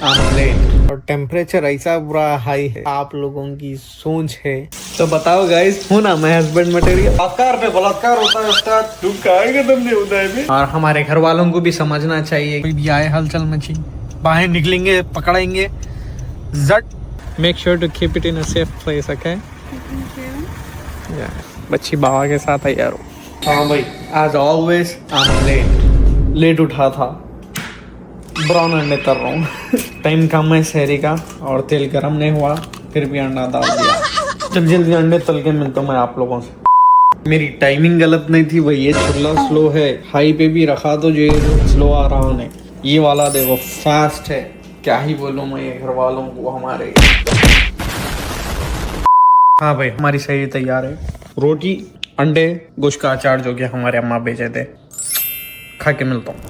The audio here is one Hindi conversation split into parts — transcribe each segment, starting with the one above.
आमलेट और टेम्परेचर ऐसा बुरा हाई है, आप लोगों की सोच है तो बताओ गाइस, हूँ ना मैं हस्बैंड मटेरियल। बलात्कार पे बलात्कार होता है उस्ताद, तुम कहाँ कदम नहीं होता है। और हमारे घर वालों को भी समझना चाहिए, कोई भी आए हलचल मची बाहर निकलेंगे पकड़ेंगे जट। Make sure to keep it in a safe place, okay. बच्ची बाबा के साथ है यार। हाँ भाई, एज ऑलवेज आमलेट लेट उठा था, ब्राउन अंडे तर रहा हूँ। टाइम कम है शहरी का और तेल गर्म नहीं हुआ, फिर भी अंडा डाल दिया। जल्दी जल्दी अंडे तल के मिलता हूँ मैं आप लोगों से। मेरी टाइमिंग गलत नहीं थी भाई, ये चूल्हा स्लो है, हाई पे भी रखा तो जो स्लो आ रहा है, ये वाला देखो फास्ट है। क्या ही बोलूँ मैं ये घर वालों को हमारे। हाँ भाई, हमारी सही तैयार है। रोटी अंडे गोश्त का अचार जो कि हमारे अम्मा भेजे थे, खा के मिलता हूँ।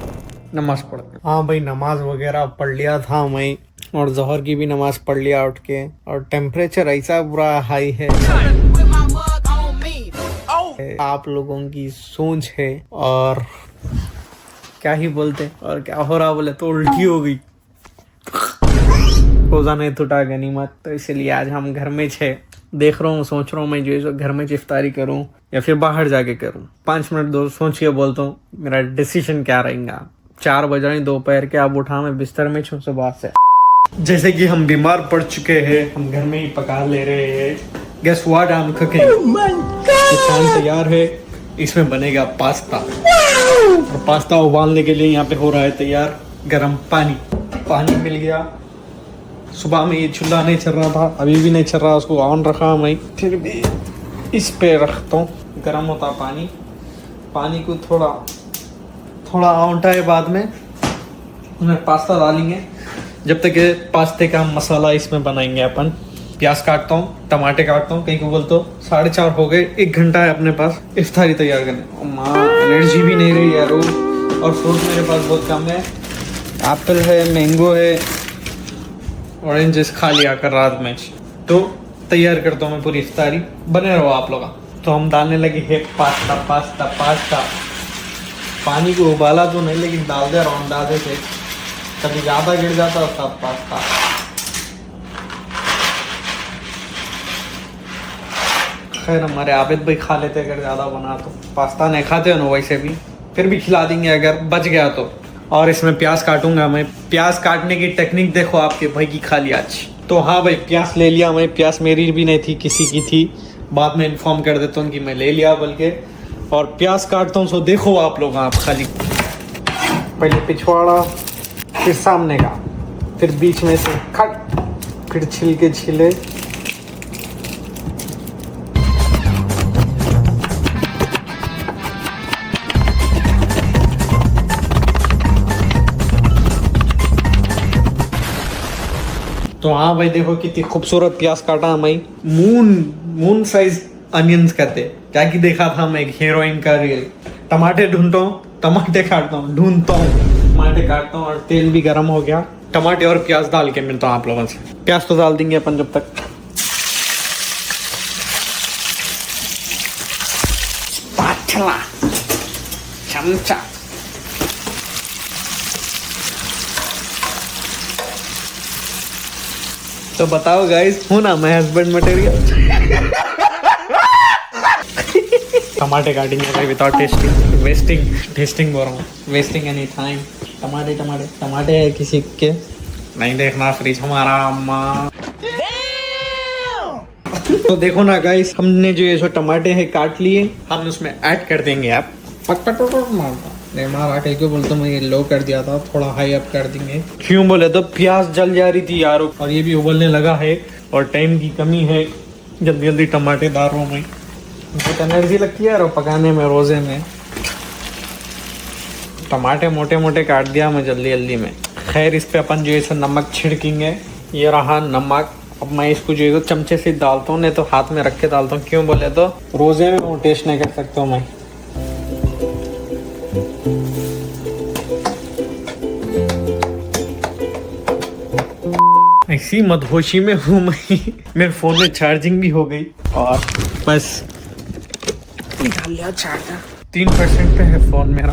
नमाज पढ़। हाँ भाई, नमाज वगैरह पढ़ लिया था मैं, और जहर की भी नमाज पढ़ लिया उठ के। और टेम्परेचर ऐसा बुरा हाई है, आप लोगों की सोच है। और क्या ही बोलते, और क्या हो रहा बोले तो उल्टी हो गई। रोजा नहीं टूटा गनीमत, तो इसलिए आज हम घर में छे। देख रहा हूँ, सोच रहा हूँ मैं जो घर में इफ्तारी करूँ या फिर बाहर जाके करूँ। 5 मिनट दो सोच के बोलता हूँ मेरा डिसीजन क्या रहेगा। 4 बज रहे दोपहर के, अब उठा मैं बिस्तर में छूँ सुबह से। जैसे कि हम बीमार पड़ चुके हैं, हम घर में ही पका ले रहे हैं। Guess what I am cooking. खाना तैयार है, इसमें बनेगा पास्ता। और पास्ता उबालने के लिए यहाँ पे हो रहा है तैयार गर्म पानी। पानी मिल गया। सुबह में ये चूल्हा नहीं चल रहा था, अभी भी नहीं चल रहा, उसको ऑन रखा मैं, फिर भी इस पे रखता हूँ। गर्म होता पानी, पानी को थोड़ा औंटा है, बाद में उसमें पास्ता डालेंगे। जब तक ये पास्ते का मसाला इसमें बनाएंगे अपन। प्याज काटता हूँ, टमाटे काटता हूँ, कहीं को बोलते हो 4:30 हो गए, 1 घंटा है अपने पास इफ्तारी तैयार करने। माँ एनर्जी भी नहीं रही यार। और फ्रूट मेरे पास बहुत कम है, एप्पल है, मैंगो है, ऑरेंजेस खा लिया कर रात में, तो तैयार करता हूँ मैं पूरी इफ्तारी। बने रहो आप लोग। तो हम डालने लगे है पास्ता पास्ता पास्ता। पानी को उबाला तो नहीं, लेकिन डाल दे रहा हूँ अंदाजे से, कभी ज़्यादा गिर जाता है सब पास्ता। खैर हमारे आबिद भाई खा लेते अगर ज़्यादा बना तो। पास्ता नहीं खाते हो ना वैसे भी, फिर भी खिला देंगे अगर बच गया तो। और इसमें प्याज काटूंगा मैं। प्याज काटने की टेक्निक देखो आपके भाई की खा लिया आज। तो हाँ भाई, प्याज ले लिया मैं। प्याज मेरी भी नहीं थी, किसी की थी, बाद में इन्फॉर्म कर देता हूँ कि मैं ले लिया बल्कि। और प्याज काटता हूँ, सो देखो आप लोग, आप खाली पहले पिछवाड़ा, फिर सामने का, फिर बीच में से खट, फिर छिलके छिले। तो हाँ भाई देखो कितनी खूबसूरत प्याज काटा मैं। मून साइज अनियंस करते, क्या कि देखा था मैं एक हीरोइन का रील। टमाटे ढूंढता हूँ, टमाटे काटता हूँ, ढूंढता हूँ, टमाटे काटता हूँ। और तेल भी गर्म हो गया, टमाटे और प्याज डाल के मिलता हूँ आप लोगों से। प्याज तो डाल देंगे अपन जब तक। स्पैचुला, चमचा। तो बताओ गाइस, हूँ ना मैं हस्बैंड मटेरियल। टमाटे काटेंगे भाई विदाउट टेस्टिंग बोल रहा हूँ, वेस्टिंग एनी टाइम। टमाटे है किसी के नहीं देखना, फ्रिज हमारा अम्मा। तो देखो ना गाइस, हमने जो ये जो टमाटे हैं काट लिए, हम उसमें ऐड कर देंगे। आप नहीं मारा कहीं को बोलते, मैं ये लो कर दिया था, थोड़ा हाई अप कर देंगे। क्यों बोले तो प्याज जल जा रही थी यार, और ये भी उबलने लगा है और टाइम की कमी है। जल्दी जल्दी टमाटे डाल रहा हूँ मैं, बहुत एनर्जी लगती है यार पकाने में रोजे में। टमाटे मोटे मोटे काट दिया मैं जल्दी जल्दी में। खैर इस पे अपन जो है नमक छिड़केंगे। ये रहा नमक। अब मैं इसको जो है चमचे से डालता हूँ, नहीं तो हाथ में रख के डालता हूँ। क्यों बोले तो रोजे में वो टेस्ट नहीं कर सकता हूँ मैं। ऐसी मदहोशी में हूँ मैं। मेरे फोन में चार्जिंग भी हो गई और बस निकाल लिया चार्जर। 3% पे है फोन मेरा,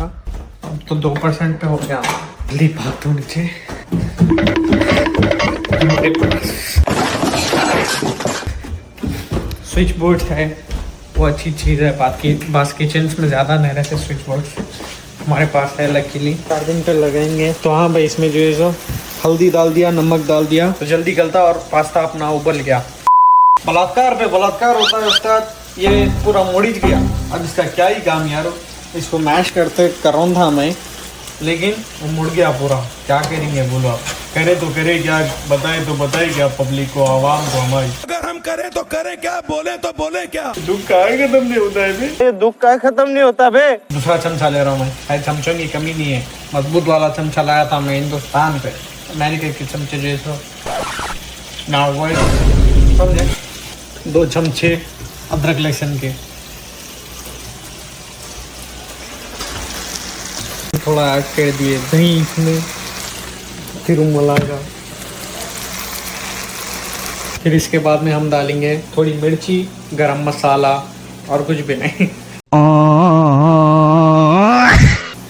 अब तो 2% पे हो गया। जल्दी भागता हूँ नीचे। स्विच बोर्ड है वो अच्छी चीज़ है, बाकी बस किचन में ज़्यादा नहीं रहते स्विच बोर्ड, हमारे पास है लकीली। चार्जिंग पर लगाएंगे तो हाँ भाई, इसमें जो है सो हल्दी डाल दिया, नमक डाल दिया तो जल्दी गलता और पास्ता अपना उबल गया। बलात्कार पे बलात्कार होता है उस्ताद, ये पूरा मोड़ी गया। अब इसका क्या ही काम यार, इसको मैश करते कर रहा था मैं, लेकिन वो मुड़ गया पूरा। क्या करेंगे बोलो आप, करे तो करे क्या, बताए तो बताए क्या पब्लिक को, आवाम को हमारी। अगर हम करें तो करें क्या, बोले तो बोले क्या। दुख का खत्म नहीं होता है बे, दुख का खत्म नहीं होता बे। दूसरा चमचा ले रहा हूँ मैं, चमचों की कमी नहीं है, मजबूत वाला चमचा लाया था मैं हिंदुस्तान पे, अमेरिका के चमचे जैसे ना वो समझे। 2 चमचे अदरक लहसुन के, थोड़ा ऐड कर दिए दही इसमें, फिर मलागा। फिर इसके बाद में हम डालेंगे थोड़ी मिर्ची, गरम मसाला और कुछ भी नहीं।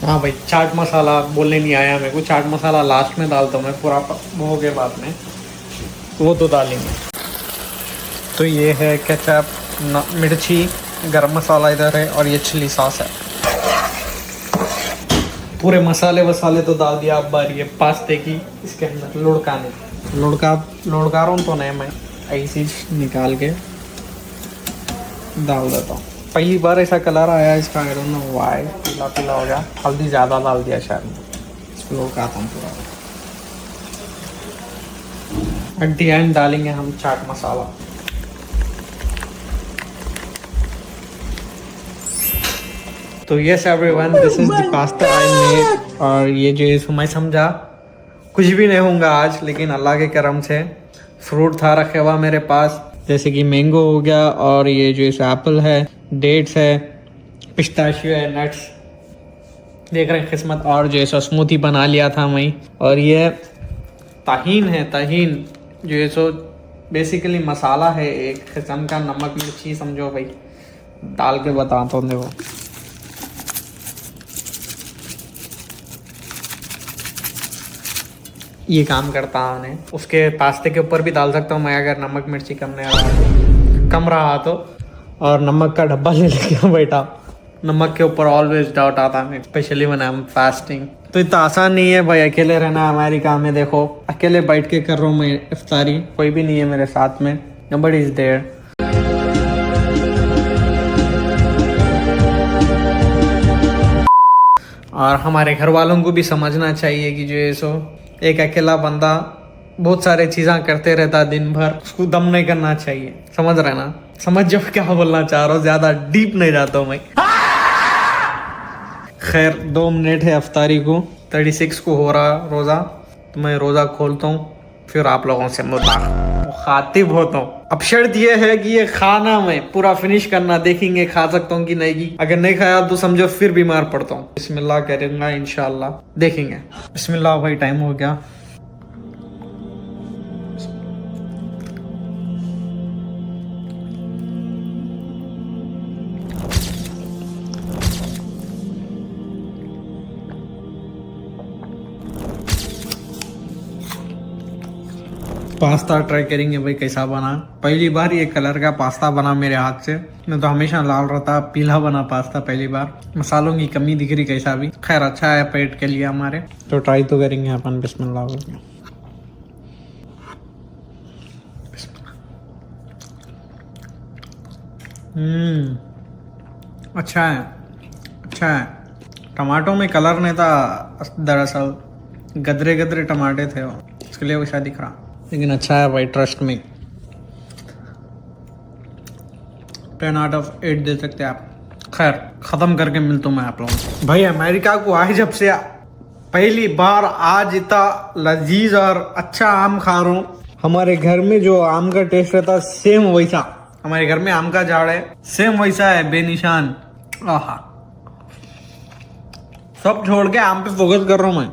हाँ भाई, चाट मसाला बोलने नहीं आया मेरे को, चाट मसाला लास्ट में डालता हूँ मैं, पूरा हो गया बाद में वो तो डालेंगे। तो ये है केचप, मिर्ची, गरम मसाला इधर है और ये चिली सॉस है। पूरे मसाले वसाले तो डाल दिया। अब बारी है पास्ते की, इसके अंदर लुढ़का रहा हूँ तो नहीं, मैं ऐसी निकाल के डाल देता हूँ। पहली बार ऐसा कलर आया इसका, आई डोंट नो व्हाई, पीला पीला हो गया, हल्दी ज़्यादा डाल दिया शायद। इसको लुढ़काता हूँ पूरा। एट द एंड डालेंगे हम चाट मसाला। तो yes everyone, this is the pasta I made. और ये जो मैं समझा कुछ भी नहीं होगा आज, लेकिन अल्लाह के करम से फ्रूट था रखे हुआ मेरे पास, जैसे कि मैंगो हो गया, और ये जो इस एप्पल है, डेट्स है, पिस्ताशियो है, नट्स, देख रहे हैं किस्मत। और जो ऐसा स्मूथी बना लिया था मैं। और ये ताहीन है, ताहीन जो है सो बेसिकली मसाला है एक किस्म का, नमक मिर्ची समझो भाई, डाल के बताता हूँ। देखो ये काम करता है। उसके पास्ते के ऊपर भी डाल सकता हूँ मैं, अगर नमक मिर्ची कम रहा तो। और नमक का डब्बा ले लेके बैठा, नमक के ऊपर ऑलवेज डाउट आता है, specially when I am fasting. तो इतना आसान नहीं है भाई अकेले रहना अमेरिका में। देखो अकेले बैठ के कर रहा हूँ मैं इफ्तारी, कोई भी नहीं है मेरे साथ में, नोबडी इज देयर। और हमारे घर वालों को भी समझना चाहिए कि जो है सो एक अकेला बंदा बहुत सारे चीज़ें करते रहता दिन भर, उसको दम नहीं करना चाहिए। समझ रहे ना, समझ जो क्या बोलना चाह रहा हूँ, ज़्यादा डीप नहीं जाता हूँ मैं। खैर 2 मिनट है अफ्तारी को, 36 को हो रहा रोज़ा, तो मैं रोज़ा खोलता हूँ, फिर आप लोगों से मुखातिब होता हूँ। अब शर्त ये है कि ये खाना मैं पूरा फिनिश करना, देखेंगे खा सकता हूँ कि नहीं की। अगर नहीं खाया तो समझो फिर बीमार पड़ता हूँ। बिस्मिल्लाह करूँगा इंशाल्लाह, देखेंगे। बिस्मिल्लाह भाई, टाइम हो गया। पास्ता ट्राई करेंगे भाई कैसा बना। पहली बार ये कलर का पास्ता बना मेरे हाथ से, मैं तो हमेशा लाल रहता, पीला बना पास्ता पहली बार। मसालों की कमी दिख रही कैसा भी, खैर अच्छा है पेट के लिए हमारे, तो ट्राई तो करेंगे अपन। बिस्मिल्लाह। अच्छा है, अच्छा है। टमाटो में कलर नहीं था दरअसल, गदरे गदरे टमाटे थे वो, इसके लिए वैसा दिख रहा, लेकिन अच्छा है भाई, ट्रस्ट में। 10 आउट ऑफ 8 दे सकते हैं आप। खैर ख़त्म करके मिलता हूँ मैं आप लोगों को। भाई अमेरिका को आए जब से पहली बार आज इतना लजीज और अच्छा आम खा रहा हूँ। हमारे घर में जो आम का टेस्ट रहता है सेम वैसा, हमारे घर में आम का झाड़ है सेम वैसा है, बेनिशान। आहा, सब छोड़ के आम पे फोकस कर रहा हूँ मैं।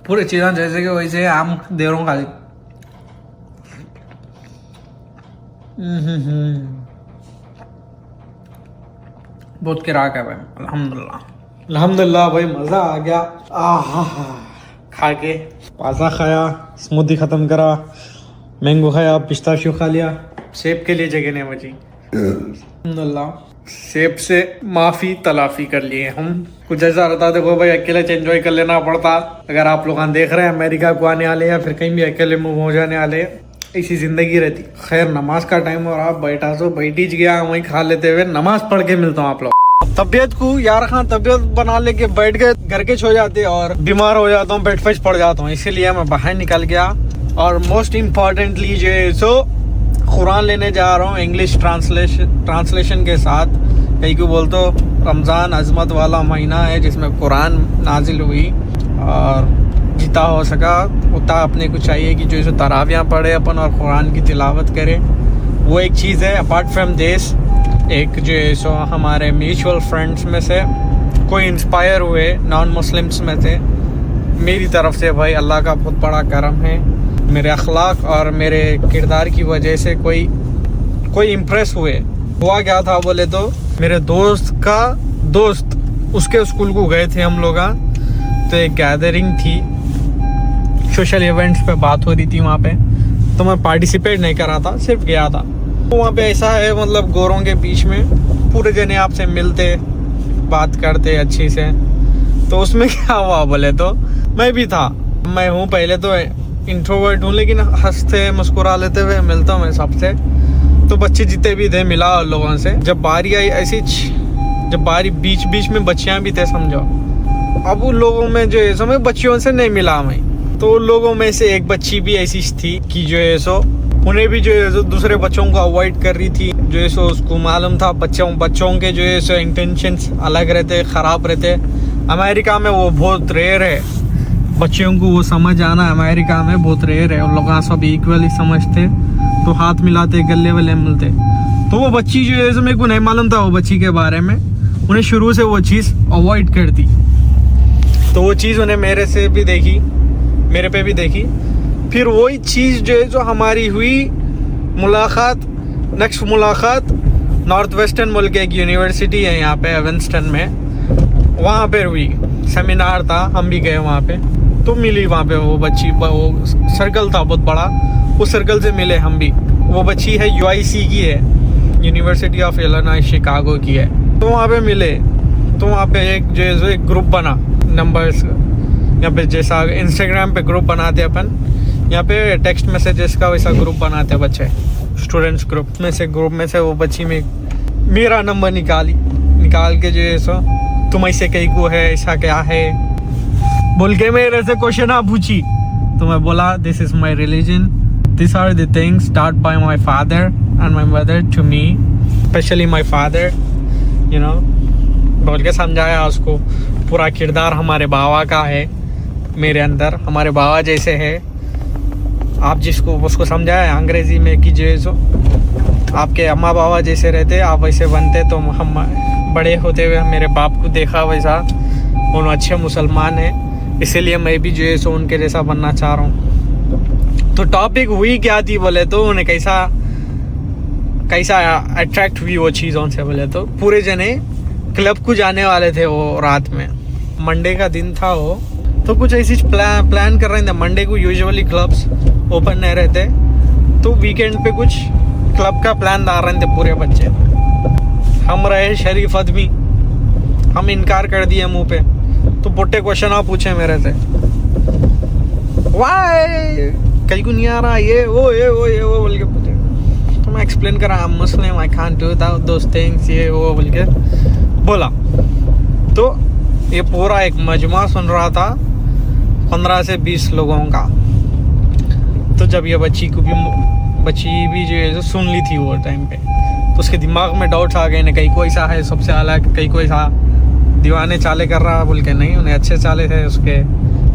पूरी चीज़ें जैसे कि वैसे आम दे रहा हूँ खाली। बहुत किराक है भाई, अल्हम्दुलिल्लाह। अल्हम्दुलिल्लाह भाई, मज़ा आ गया। आहा, खा के पास्ता खाया, स्मूदी ख़त्म करा, मैंगो खाया, पिस्ताशियो खा लिया, सेब के लिए जगह नहीं बची। अल्लाह, सेब से माफ़ी तलाफ़ी कर लिए हम। कुछ ऐसा रहता देखो भाई, अकेले एंजॉय कर लेना पड़ता। अगर आप लोग देख रहे हैं अमेरिका को आने वाले या फिर कहीं भी अकेले मूव हो जाने वाले, ऐसी ज़िंदगी रहती। खैर, नमाज का टाइम और आप बैठा सो बैठी गया, वहीं खा लेते हुए नमाज पढ़ के मिलता हूँ आप लोग। तबीयत को यार खां तबीयत बना लेके बैठ गए, घर के सो जाते और बीमार हो जाता हूँ, पेट फेच पड़ जाता हूँ, इसीलिए मैं बाहर निकल गया। और मोस्ट इम्पॉर्टेंटली जो है सो कुरान लेने जा रहा हूँ इंग्लिश ट्रांसलेशन के साथ। कहीं को बोलते रमज़ान अज़मत वाला महीना है जिसमें कुरान नाजिल हुई, और जितना हो सका उतना अपने को चाहिए कि जो है तरावियाँ पढ़े अपन और कुरान की तिलावत करें। वो एक चीज़ है। अपार्ट फ्रॉम दिस, एक जो है सो हमारे म्यूचुअल फ्रेंड्स में से कोई इंस्पायर हुए नॉन मुस्लिम्स में से, मेरी तरफ से भाई अल्लाह का बहुत बड़ा करम है। मेरे अखलाक और मेरे किरदार की वजह से कोई इम्प्रेस हुए। हुआ क्या था बोले तो, मेरे दोस्त का दोस्त उसके स्कूल को गए थे हम लोग, तो एक गैदरिंग थी, सोशल इवेंट्स पे बात हो रही थी वहाँ पे, तो मैं पार्टिसिपेट नहीं कर रहा था, सिर्फ गया था। तो वहाँ पे ऐसा है, मतलब गोरों के बीच में पूरे जने आपसे मिलते बात करते अच्छी से। तो उसमें क्या हुआ बोले तो, मैं भी था, मैं हूँ पहले तो इंट्रोवर्ट हूँ, लेकिन हंसते मुस्कुरा लेते हुए मिलता हूँ मैं सबसे। तो बच्चे जितने भी थे मिला उन लोगों से। जब बारी आई ऐसी, जब बारी बीच में बच्चियाँ भी थे समझो, अब उन लोगों में जो है सो मैं बच्चियों से नहीं मिला मैं, तो उन लोगों में से एक बच्ची भी ऐसी थी कि जो है सो उन्हें भी जो है सो दूसरे बच्चों को अवॉइड कर रही थी। जो है सो उसको मालूम था बच्चों के जो है सो इंटेंशंस अलग रहते, ख़राब रहते। अमेरिका में वो बहुत रेयर है, बच्चों को वो समझ आना अमेरिका में बहुत रेयर है। उन लोग सब इक्वली समझते, तो हाथ मिलाते, गले वले मिलते। तो वो बच्ची जो है सो मेरे को नहीं मालूम था वो बच्ची के बारे में, उन्हें शुरू से वो चीज़ अवॉइड करती। तो वो चीज़ उन्हें मेरे से भी देखी, मेरे पे भी देखी। फिर वही चीज़ जो है जो हमारी हुई नेक्स्ट मुलाकात नॉर्थ वेस्टर्न मुल्क के एक यूनिवर्सिटी है यहाँ पे एवेंस्टन में, वहाँ पे हुई। सेमिनार था, हम भी गए वहाँ पे, तो मिली वहाँ पे वो बच्ची। वो सर्कल था बहुत बड़ा, उस सर्कल से मिले हम भी। वो बच्ची है UIC की है, यूनिवर्सिटी ऑफ इलिनॉइस शिकागो की है। तो वहाँ पे मिले, तो वहाँ पे एक जो है एक ग्रुप बना नंबर्स, यहाँ पे जैसा इंस्टाग्राम पे ग्रुप बनाते अपन, यहाँ पे टेक्स्ट मैसेजेस का वैसा ग्रुप बनाते बच्चे, स्टूडेंट्स ग्रुप में से वो बच्ची में मेरा नंबर निकाल के जो है सो तुम ऐसे कहीं को है, ऐसा क्या है बोल के मेरे से क्वेश्चन पूछी। तो मैं बोला this is my religion, this are the things taught by my father and my mother to me, specially my father, you know, बोल के समझाया उसको। पूरा किरदार हमारे बाबा का है मेरे अंदर, हमारे बाबा जैसे है। आप जिसको उसको समझाया अंग्रेज़ी में कि जो है सो आपके अम्मा बाबा जैसे रहते आप वैसे बनते, तो हम बड़े होते हुए मेरे बाप को देखा वैसा, उन अच्छे मुसलमान हैं, इसीलिए मैं भी जो है सो उनके जैसा बनना चाह रहा हूँ। तो टॉपिक हुई क्या थी बोले तो, उन्हें कैसा अट्रैक्ट हुई वो चीज़ों से बोले तो, पूरे जने क्लब को जाने वाले थे वो रात में, मंडे का दिन था वो। तो कुछ ऐसी प्लान कर रहे थे। मंडे को यूजुअली क्लब्स ओपन नहीं रहते, तो वीकेंड पे कुछ क्लब का प्लान डाल रहे थे पूरे बच्चे। हम रहे शरीफ आदमी, हम इनकार कर दिए मुंह पे। तो बुट्टे क्वेश्चन आप पूछे मेरे से, वाई कहीं को नहीं आ रहा, ये वो बोल के पूछे। तो मैं एक्सप्लेन करा, I am Muslim, I can't do those things, ये वो बोल के बोला। तो ये पूरा एक मजमा सुन रहा था 15 से 20 लोगों का। तो जब ये बच्ची भी जो है सुन ली थी वो टाइम पे, तो उसके दिमाग में डाउट्स आ गए ना, कहीं कोई ऐसा है सबसे अलग, कहीं कोई ऐसा दीवाने चाले कर रहा बोल के। नहीं, उन्हें अच्छे चाले थे उसके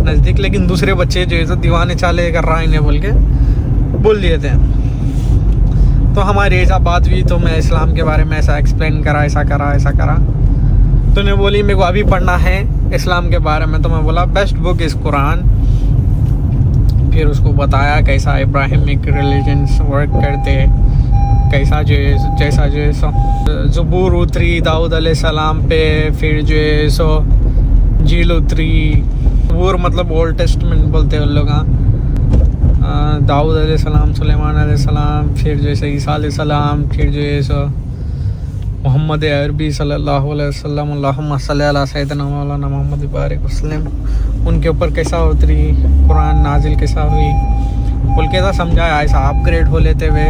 नज़दीक, लेकिन दूसरे बच्चे जो है तो दीवाने चाले कर रहा है इन्हें बोल के बोल दिए थे। तो हमारी ऐसा बात हुई, तो मैं इस्लाम के बारे में ऐसा एक्सप्लेन करा, ऐसा करा। तो उन्हें बोली मेरे को अभी पढ़ना है इस्लाम के बारे में। तो मैं बोला बेस्ट बुक इज़ कुरान। फिर उसको बताया कैसा इब्राहिमिक रिलीजन्स वर्क करते, कैसा जैसा जो है सो ज़बूर उतरी दाऊद अलैहिस्सलाम पे, फिर जो है सो झील उतरी, जबूर मतलब ओल्ड टेस्टमेंट बोलते हैं उन लोग। दाऊद अलैहिस्सलाम, सुलेमान अलैहिस्सलाम, फिर जैसे ईसा अलैहिस्सलाम, फिर जो है सो मोहम्मद अरबी सल्लल्लाहु अलैहि वसल्लम, अल्लाहुम्मा सल्ली अला सय्यिदिना मौलाना मोहम्मद बारिक वसल्लम, उनके ऊपर कैसा उतरी, कुरान नाजिल कैसा हुई, बोल के ऐसा समझाया। ऐसा अपग्रेड हो लेते हुए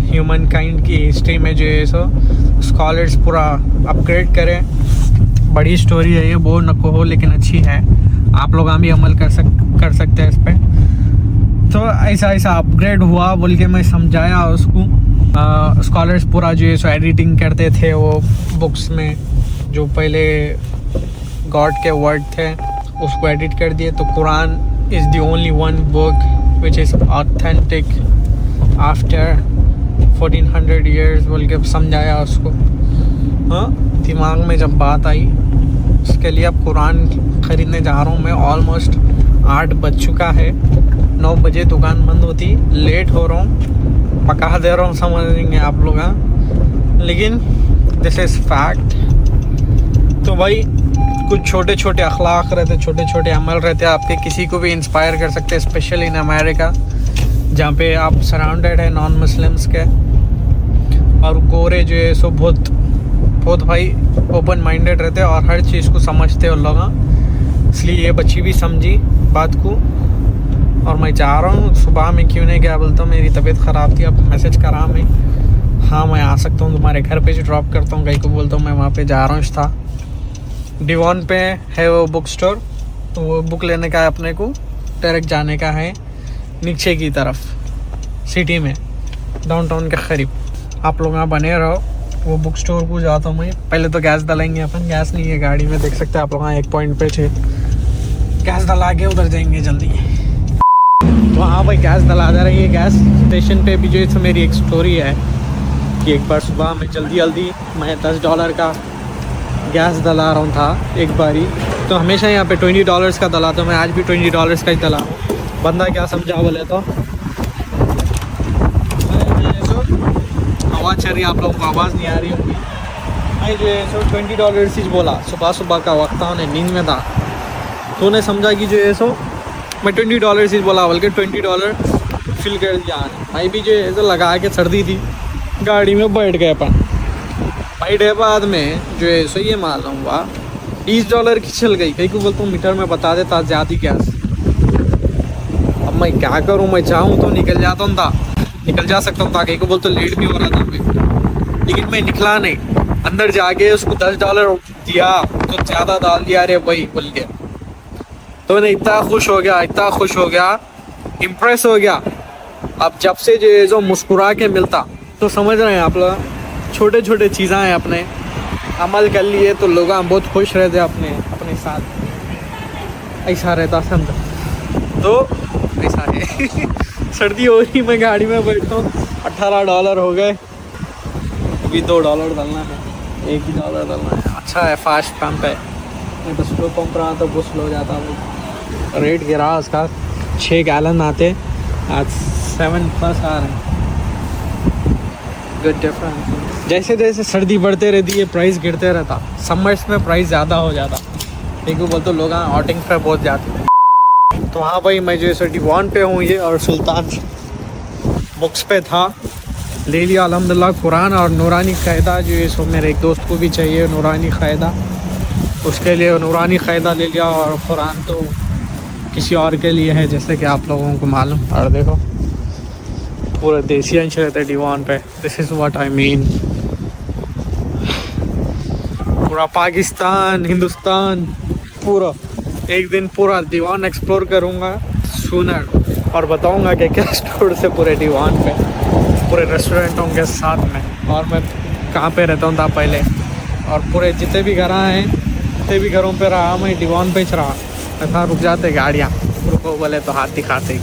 ह्यूमन काइंड की हिस्ट्री में जो है सो स्कॉलर्स पूरा अपग्रेड करें। बड़ी स्टोरी है ये, वो न कहो लेकिन अच्छी है, आप लोग भी अमल कर सकते हैं इस पर। तो ऐसा अपग्रेड हुआ बोल के मैं समझाया उसको। स्कॉलर्स पूरा जो है सो एडिटिंग करते थे वो बुक्स में, जो पहले गॉड के वर्ड थे उसको एडिट कर दिए। तो Quran is the only one book which is authentic after 1400 years बोल के समझाया उसको। हाँ, दिमाग में जब बात आई उसके लिए अब कुरान ख़रीदने जा रहा हूँ मैं। ऑलमोस्ट 8 बज चुका है, 9 बजे दुकान बंद होती, लेट हो रहा हूँ, पका दे रहा हूँ, समझ लेंगे आप लोग। लेकिन दिस इज़ फैक्ट। तो भाई कुछ छोटे छोटे अखलाक रहते, छोटे छोटे अमल रहते, आपके किसी को भी इंस्पायर कर सकते हैं, स्पेशली इन अमेरिका जहाँ पे आप सराउंडेड है नॉन मुस्लिम्स के। और गोरे जो है सो बहुत भाई ओपन माइंडेड रहते हैं और हर चीज़ को समझते हैं उन लोग। इसलिए ये बच्ची भी समझी बात को। और मैं जा रहा हूँ, सुबह में क्यों नहीं गया बोलता हूँ, मेरी तबीयत ख़राब थी। अब मैसेज करा मैं, हाँ मैं आ सकता हूँ तुम्हारे घर पे, जो ड्रॉप करता हूँ। कहीं को बोलता हूँ मैं वहाँ पे जा रहा हूँ। था डिवॉन पे है वो बुक स्टोर, तो वो बुक लेने का है अपने को, डायरेक्ट जाने का है नीचे की तरफ सिटी में, डाउनटाउन के करीब। आप लोग यहाँ बने रहो, वो बुक स्टोर को जाता हूँ मैं। पहले तो गैस डलाएंगे अपन, गैस नहीं है गाड़ी में, देख सकते हैं आप लोग। यहाँ एक पॉइंट पे गैस डला के उधर जाएंगे जल्दी। तो हाँ भाई, गैस डला जा रही है। गैस स्टेशन पे भी जो है मेरी एक स्टोरी है कि एक बार सुबह में जल्दी मैं $10 का गैस डला रहा था एक बारी। तो हमेशा यहाँ पे $20 का डला, तो मैं आज भी $20 का ही डला। बंदा क्या समझा बोले तो, आवाज़ चल रही है, आप लोगों को आवाज़ नहीं आ रही होगी। मैं जो है सो $20 ही बोला, सुबह का वक्त था, उन्हें नींद में था। तो उन्हें समझा कि जो है सो मैं $20 ही बोला, बल्कि $20 फिल कर दिया। भाई भी जो है सो लगा के सर्दी थी, गाड़ी में बैठ गए अपन। बैठे बाद में जो है सो ये मालूम हुआ $20 की चल गई। कहीं को बोलता हूँ मीटर में बता देता ज़्यादा गैस। अब मैं क्या करूँ, मैं चाहूँ तो निकल जाता हूँ था, निकल जा सकता हूँ था। कहीं को बोलते लेट भी हो रहा था मैं, लेकिन मैं निकला नहीं। अंदर जाके उसको $10 दिया तो ज़्यादा डाल दिया, अरे वही बोल के। तो मैं इतना खुश हो गया, इम्प्रेस हो गया। अब जब से जो मुस्कुरा के मिलता, तो समझ रहे हैं आप लोग, छोटे छोटे चीज़ें हैं अपने अमल कर लिए तो लोग बहुत खुश रहते अपने साथ। ऐसा रहता समझो तो ऐसा है। सर्दी हो रही, मैं गाड़ी में बैठता हूँ, $18 हो गए। अभी $2 डालना है, एक ही $1 डालना है। अच्छा है फास्ट पंप है, नहीं तो स्लो पंप रहा तो बहुत स्लो जाता वो। रेट गिरा उसका, 6 गैलन आते, आज 7+ आ रहे हैं। Good difference. जैसे जैसे सर्दी बढ़ते रहती है प्राइस गिरते रहता, समर्स में प्राइस ज़्यादा हो जाता। देखो बोलते लोग आउटिंग पर बहुत जाते। तो हाँ भाई, मैं जो है डिवॉन पे हूँ ये, और सुल्तान बुक्स पे था, ले लिया अल्हम्दुलिल्लाह कुरान और नूरानी क़ायदा। जो है सो मेरे एक दोस्त को भी चाहिए नूरानी क़ायदा, उसके लिए नूरानी क़ायदा ले लिया। और कुरान तो किसी और के लिए है, जैसे कि आप लोगों को मालूम। और देखो पूरे देसी अंश रहते डिवॉन पे, this is what I mean. पूरा पाकिस्तान, हिंदुस्तान, पूरा एक दिन पूरा डिवॉन एक्सप्लोर करूँगा सूनर, और बताऊँगा कि क्या स्टोर से पूरे डिवॉन पे, पूरे रेस्टोरेंटों के साथ में, और मैं कहाँ पे रहता हूँ था पहले, और पूरे जितने भी घर हैं जितने भी घरों पे रहा मैं, डिवॉन पे रहा। ऐसा रुक जाते गाड़ियाँ, रुको बोले तो हाथ दिखाते।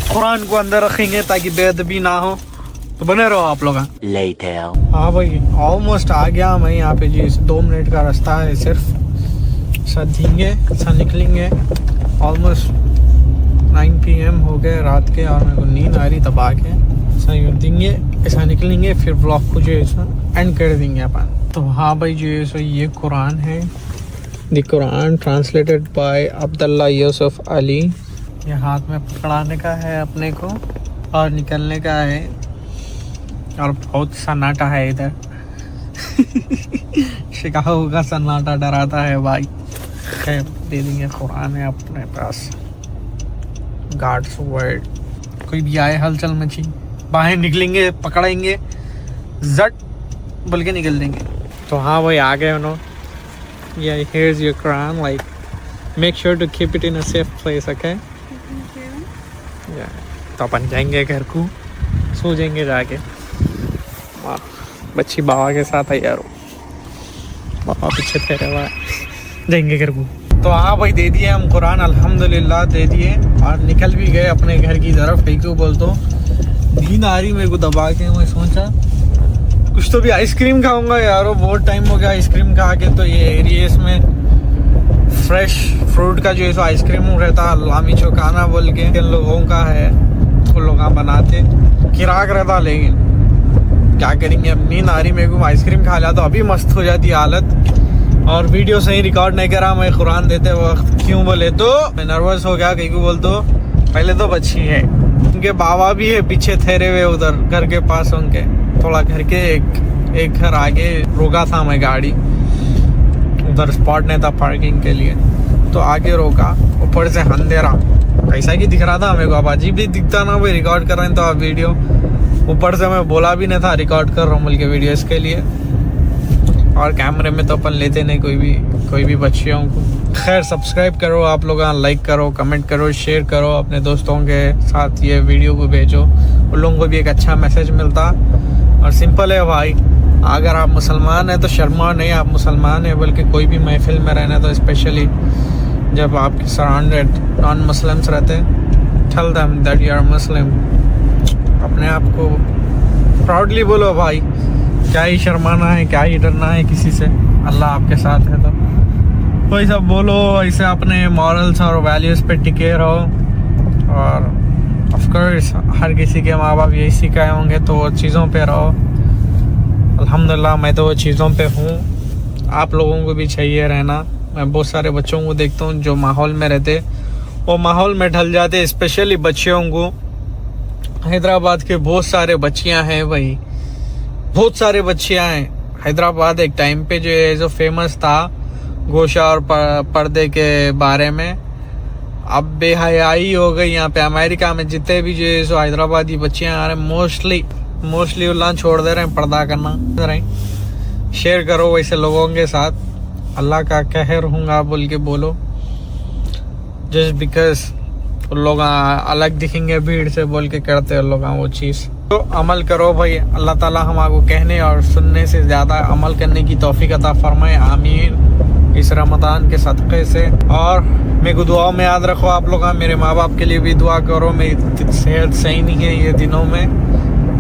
कुरान को अंदर रखेंगे ताकि बेअदबी ना हो। तो बने रहो आप लोग। हाँ भाई, ऑलमोस्ट आ गया मैं यहाँ पे जी। 2 मिनट का रास्ता है सिर्फ। ऐसा निकलेंगे। ऑलमोस्ट 9 PM हो गए रात के, और मेरे को नींद आ रही तब आके ऐसा निकलेंगे। फिर ब्लॉग को जो है एंड कर देंगे अपन। तो हाँ भाई, जो है सो ये कुरान है, the Quran translated bye Abdullah Yusuf Ali. ये हाथ में पकड़ाने का है अपने को और निकलने का है, और बहुत सन्नाटा है इधर। शिकागो का सन्नाटा डराता है भाई। खैर दे देंगे, कुरान है अपने पास। गार्ड्स वर्ड, कोई भी आए हलचल मची, बाहर निकलेंगे, पकड़ेंगे, जट बोल के निकल देंगे। तो हाँ भाई आ गए उन्होंने। Yeah, here's your Quran. Like, make sure to keep it in a safe place, okay? Yeah. तो अपन जाएंगे घर को, सो जाएंगे जाके। वाह, बच्ची बाबा के साथ है यारो, बाबा पीछे ठहरे हुआ है। जाएंगे घर को। तो हाँ भाई दे दिए हम कुरान, अल्हम्दुलिल्लाह दे दिए, और निकल भी गए अपने घर की तरफ। क्यों बोल तो नींद आ रही मेरे को दबा के। मैं सोचा कुछ तो भी आइसक्रीम खाऊंगा यारो, बहुत टाइम हो गया आइसक्रीम खा के। तो ये एरियस में फ्रेश फ्रूट का जो है सो आइसक्रीम रहता, लामी चौकाना बोल के इन लोगों का है, वो लोग बनाते, किराक रहता। लेकिन क्या करेंगे, अब नींद आ रही मेरे को, आइसक्रीम खा लिया तो अभी मस्त हो जाती हालत। और वीडियो सही रिकॉर्ड नहीं करा मैं कुरान देते वक्त। क्यों बोले तो मैं नर्वस हो गया। कहीं को बोल तो पहले तो बच्ची है, उनके बाबा भी है पीछे ठहरे हुए उधर घर के पास। उनके थोड़ा घर के एक घर आगे रोका था मैं गाड़ी, उधर स्पॉट नहीं था पार्किंग के लिए, तो आगे रोका। ऊपर से अंधेरा ऐसा की दिख रहा था मेरे को, अब अजीब भी दिखता ना भाई, रिकॉर्ड कर रहे हैं तो आप वीडियो। ऊपर से मैं बोला भी नहीं था रिकॉर्ड कर रहा हूँ बोल के वीडियो, इसके लिए। और कैमरे में तो अपन लेते नहीं कोई भी बच्चियों को। खैर सब्सक्राइब करो आप लोग, लाइक करो, कमेंट करो, शेयर करो, अपने दोस्तों के साथ ये वीडियो को भेजो, उन लोगों को भी एक अच्छा मैसेज मिलता। और सिंपल है भाई, अगर आप मुसलमान हैं तो शर्मा नहीं, आप मुसलमान हैं, बल्कि कोई भी महफिल में रहना, तो स्पेशली जब आपके सराउंडेड नॉन मुस्लिम्स रहते, tell them that you are Muslim. अपने आप को प्राउडली बोलो भाई, क्या ही शर्माना है, क्या ही डरना है किसी से, अल्लाह आपके साथ है। तो वही सब बोलो, ऐसे अपने मॉरल्स और वैल्यूज़ पे टिके रहो। और ऑफ कोर्स हर किसी के माँ बाप यही सिखाए होंगे, तो वो चीज़ों पे रहो। अल्हम्दुलिल्लाह मैं तो वो चीज़ों पे हूँ, आप लोगों को भी चाहिए रहना। मैं बहुत सारे बच्चों को देखता हूँ जो माहौल में रहते, वो माहौल में ढल जाते, स्पेशली बच्चियों को। हैदराबाद के बहुत सारे बच्चियाँ हैं भाई, बहुत सारे बच्चियाँ हैं। हैदराबाद एक टाइम पे जो है जो फेमस था गोशा और पर्दे के बारे में, अब बेहयाई हो गई यहाँ पे। अमेरिका में जितने भी जो है सो हैदराबादी बच्चियाँ आ रहे हैं, मोस्टली उल्लाह छोड़ दे रहे हैं पर्दा करना। शेयर करो वैसे लोगों के साथ, अल्लाह का कहर हूँगा बोल के बोलो, जस्ट बिकॉज उन लोग अलग दिखेंगे भीड़ से बोल के करते हैं लोग वो चीज़। तो अमल करो भाई, अल्लाह ताला हमको कहने और सुनने से ज़्यादा अमल करने की तौफीक अता फरमाए, आमीन, इस रमज़ान के सदक़े से। और मेरे को दुआओं में याद रखो आप लोग, मेरे माँ बाप के लिए भी दुआ करो। मेरी सेहत सही नहीं है ये दिनों में,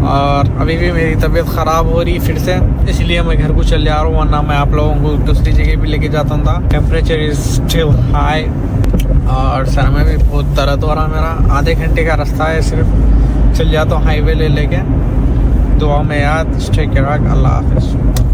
और अभी भी मेरी तबीयत ख़राब हो रही फिर से, इसलिए मैं घर को चल जा रहा हूँ, वरना मैं आप लोगों को दूसरी जगह भी लेके जाता था। टेम्परेचर इज़ स्टिल हाई, और सर में भी बहुत दर्द हो रहा मेरा। आधे घंटे का रास्ता है सिर्फ, चल जाता हूँ हाईवे ले लेके। दुआ में याद, स्टे केयर, अल्लाह हाफ़िज़।